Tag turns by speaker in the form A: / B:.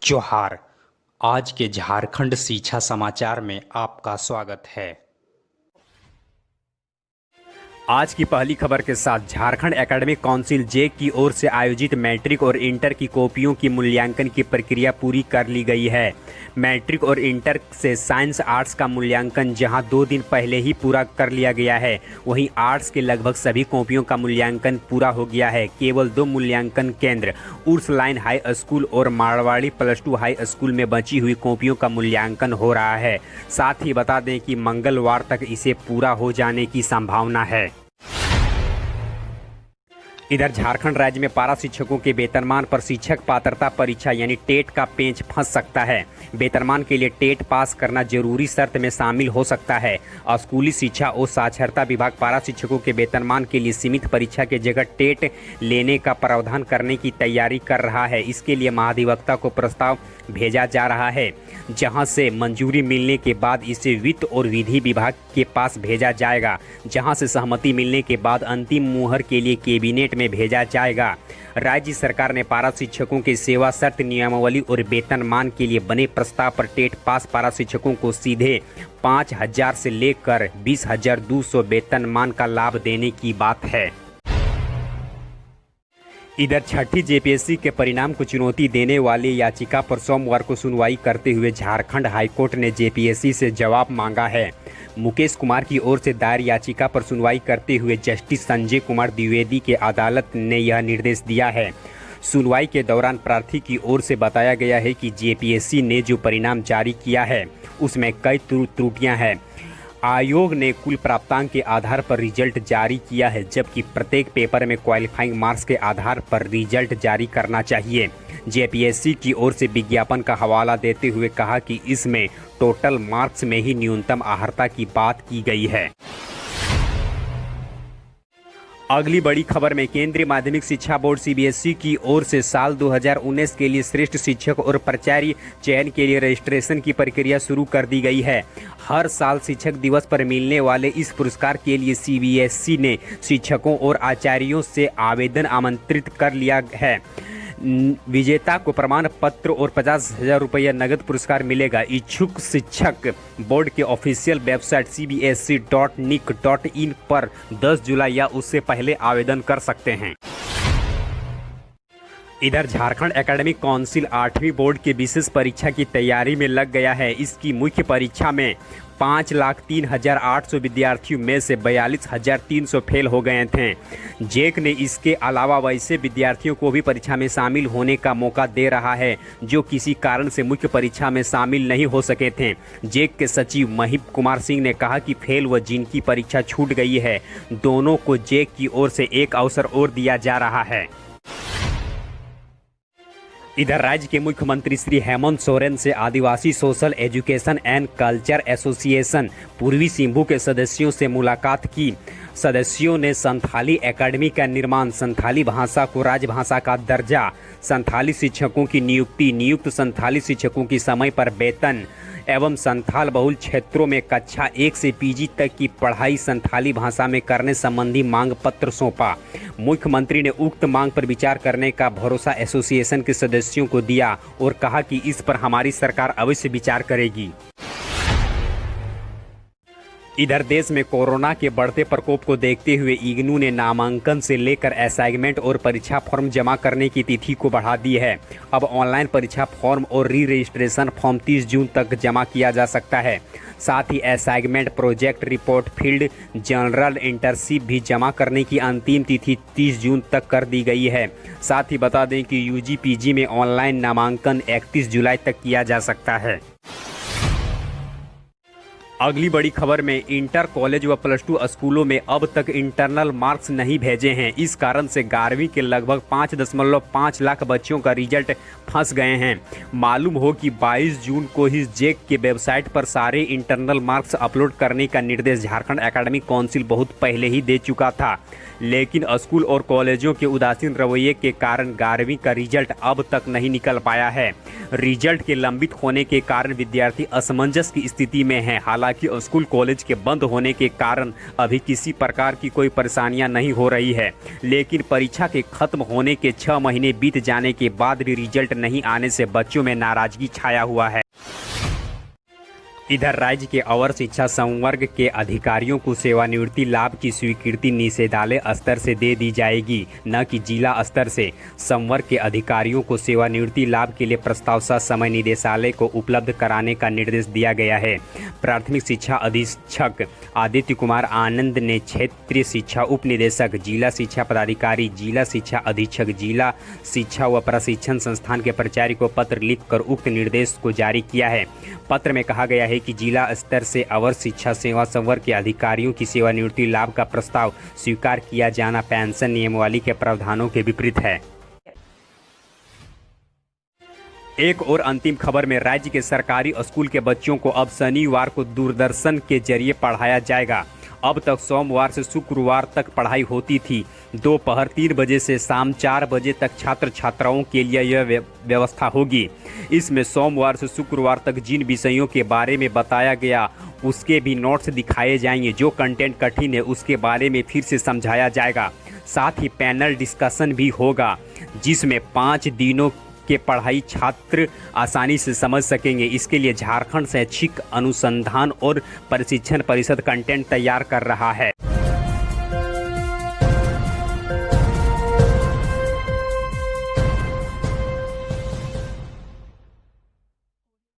A: जोहार। आज के झारखंड शिक्षा समाचार में आपका स्वागत है। आज की पहली खबर के साथ झारखंड एकेडमिक काउंसिल जेक की ओर से आयोजित मैट्रिक और इंटर की कॉपियों की मूल्यांकन की प्रक्रिया पूरी कर ली गई है। मैट्रिक और इंटर से साइंस आर्ट्स का मूल्यांकन जहां 2 दिन पहले ही पूरा कर लिया गया है, वहीं आर्ट्स के लगभग सभी कॉपियों का मूल्यांकन पूरा हो गया है। केवल 2 मूल्यांकन केंद्र उर्सलाइन हाई स्कूल और मारवाड़ी +2 हाई स्कूल में बची हुई कॉपियों का मूल्यांकन हो रहा है। साथ ही बता दें कि मंगलवार तक इसे पूरा हो जाने की संभावना है। इधर झारखंड राज्य में पारा शिक्षकों के वेतनमान पर शिक्षक पात्रता परीक्षा यानी टेट का पेंच फंस सकता है। वेतनमान के लिए टेट पास करना जरूरी शर्त में शामिल हो सकता है। स्कूली शिक्षा और साक्षरता विभाग पारा शिक्षकों के वेतनमान के लिए सीमित परीक्षा के जगह टेट लेने का प्रावधान करने की तैयारी कर रहा है। इसके लिए महाधिवक्ता को प्रस्ताव भेजा जा रहा है, जहां से मंजूरी मिलने के बाद इसे वित्त और विधि विभाग के पास भेजा जाएगा, जहां से सहमति मिलने के बाद अंतिम मुहर के लिए कैबिनेट में भेजा जाएगा। राज्य सरकार ने पारा शिक्षकों के सेवा शर्त नियमावली और वेतनमान के लिए बने प्रस्ताव पर टेट पास पारा शिक्षकों को सीधे 5,000 से लेकर 20,200 वेतनमान का लाभ देने की बात है। इधर छठी जेपीएससी के परिणाम को चुनौती देने वाली याचिका पर सोमवार को सुनवाई करते हुए झारखंड हाईकोर्ट ने जेपीएससी से जवाब मांगा है। मुकेश कुमार की ओर से दायर याचिका पर सुनवाई करते हुए जस्टिस संजय कुमार द्विवेदी की अदालत ने यह निर्देश दिया है। सुनवाई के दौरान प्रार्थी की ओर से बताया गया है कि जेपीएससी ने जो परिणाम जारी किया है उसमें कई त्रुटियां हैं। आयोग ने कुल प्राप्तांक के आधार पर रिजल्ट जारी किया है, जबकि प्रत्येक पेपर में क्वालिफाइंग मार्क्स के आधार पर रिजल्ट जारी करना चाहिए। जेपीएससी की ओर से विज्ञापन का हवाला देते हुए कहा कि इसमें टोटल मार्क्स में ही न्यूनतम अर्हता की बात की गई है। अगली बड़ी खबर में केंद्रीय माध्यमिक शिक्षा बोर्ड सीबीएसई की ओर से साल 2019 के लिए श्रेष्ठ शिक्षक और प्राचार्य चयन के लिए रजिस्ट्रेशन की प्रक्रिया शुरू कर दी गई है। हर साल शिक्षक दिवस पर मिलने वाले इस पुरस्कार के लिए सीबीएसई ने शिक्षकों और आचार्यों से आवेदन आमंत्रित कर लिया है। विजेता को प्रमाण पत्र और 50,000 रुपये नगद पुरस्कार मिलेगा। इच्छुक शिक्षक बोर्ड के ऑफिशियल वेबसाइट cbsc.nic.in पर 10 जुलाई या उससे पहले आवेदन कर सकते हैं। इधर झारखंड एकेडमिक काउंसिल 8वीं बोर्ड की विशेष परीक्षा की तैयारी में लग गया है। इसकी मुख्य परीक्षा में 5,03,800 विद्यार्थियों में से 42,300 फेल हो गए थे। जेक ने इसके अलावा वैसे विद्यार्थियों को भी परीक्षा में शामिल होने का मौका दे रहा है जो किसी कारण से मुख्य परीक्षा में शामिल नहीं हो सके थे। जेक के सचिव महिप कुमार सिंह ने कहा कि फेल व जिनकी परीक्षा छूट गई है, दोनों को जेक की ओर से एक अवसर और दिया जा रहा है। इधर राज्य के मुख्यमंत्री श्री हेमंत सोरेन से Adivasi social education and culture association Purbi Singhbhum के सदस्यों से मुलाकात की। सदस्यों ने संथाली एकेडमी का निर्माण, संथाली भाषा को राजभाषा का दर्जा, संथाली शिक्षकों की नियुक्ति, नियुक्त संथाली शिक्षकों की समय पर वेतन एवं संथाल बहुल क्षेत्रों में कक्षा 1 से पीजी तक की पढ़ाई संथाली भाषा में करने संबंधी मांग पत्र सौंपा। मुख्यमंत्री ने उक्त मांग पर विचार करने का भरोसा एसोसिएशन के सदस्यों को दिया और कहा कि इस पर हमारी सरकार अवश्य विचार करेगी। इधर देश में कोरोना के बढ़ते प्रकोप को देखते हुए इग्नू ने नामांकन से लेकर असाइनमेंट और परीक्षा फॉर्म जमा करने की तिथि को बढ़ा दी है। अब ऑनलाइन परीक्षा फॉर्म और री रजिस्ट्रेशन फॉर्म 30 जून तक जमा किया जा सकता है। साथ ही assignment, project report, field journal internship भी जमा करने की अंतिम तिथि 30 जून तक कर दी गई है। साथ ही बता दें कि यूजी पीजी में ऑनलाइन नामांकन 31 जुलाई तक किया जा सकता है। अगली बड़ी खबर में इंटर कॉलेज व +2 स्कूलों में अब तक इंटरनल मार्क्स नहीं भेजे हैं। इस कारण से 11वीं के लगभग 5.5 लाख बच्चों का रिजल्ट फंस गए हैं। मालूम हो कि 22 जून को ही जेक के वेबसाइट पर सारे इंटरनल मार्क्स अपलोड करने का निर्देश झारखंड एकेडमिक काउंसिल बहुत पहले ही दे चुका था, लेकिन स्कूल और कॉलेजों के उदासीन रवैये के कारण 11वीं का रिजल्ट अब तक नहीं निकल पाया है। रिजल्ट के लंबित होने के कारण विद्यार्थी असमंजस की स्थिति में हैं। हालांकि हालांकि स्कूल कॉलेज के बंद होने के कारण अभी किसी प्रकार की कोई परेशानियां नहीं हो रही है, लेकिन परीक्षा के खत्म होने के 6 महीने बीत जाने के बाद भी रिजल्ट नहीं आने से बच्चों में नाराजगी छाया हुआ है। इधर राज्य के अवर शिक्षा संवर्ग के अधिकारियों को सेवानिवृत्ति लाभ की स्वीकृति निदेशालय स्तर से दे दी जाएगी, न कि जिला स्तर से। संवर्ग के अधिकारियों को सेवानिवृत्ति लाभ के लिए प्रस्ताव समय निदेशालय को उपलब्ध कराने का निर्देश दिया गया है। प्राथमिक शिक्षा अधीक्षक आदित्य कुमार आनंद ने क्षेत्रीय शिक्षा उप निदेशक, जिला शिक्षा पदाधिकारी, जिला शिक्षा अधीक्षक, जिला शिक्षा व प्रशिक्षण संस्थान के प्राचार्य को पत्र लिखकर उक्त निर्देश को जारी किया है। पत्र में कहा गया है कि जिला स्तर से अवर शिक्षा सेवा संवर्ग के अधिकारियों की सेवानिवृत्ति लाभ का प्रस्ताव स्वीकार किया जाना पेंशन नियमावली के प्रावधानों के विपरीत है। एक और अंतिम खबर में राज्य के सरकारी स्कूल के बच्चों को अब शनिवार को दूरदर्शन के जरिए पढ़ाया जाएगा। अब तक सोमवार से शुक्रवार तक पढ़ाई होती थी। दोपहर 3 बजे से शाम 4 बजे तक छात्र छात्राओं के लिए यह व्यवस्था होगी। इसमें सोमवार से शुक्रवार तक जिन विषयों के बारे में बताया गया उसके भी नोट्स दिखाए जाएंगे। जो कंटेंट कठिन है उसके बारे में फिर से समझाया जाएगा। साथ ही पैनल डिस्कशन भी होगा, जिसमें 5 दिनों के पढ़ाई छात्र आसानी से समझ सकेंगे। इसके लिए झारखंड शैक्षिक अनुसंधान और प्रशिक्षण परिषद कंटेंट तैयार कर रहा है।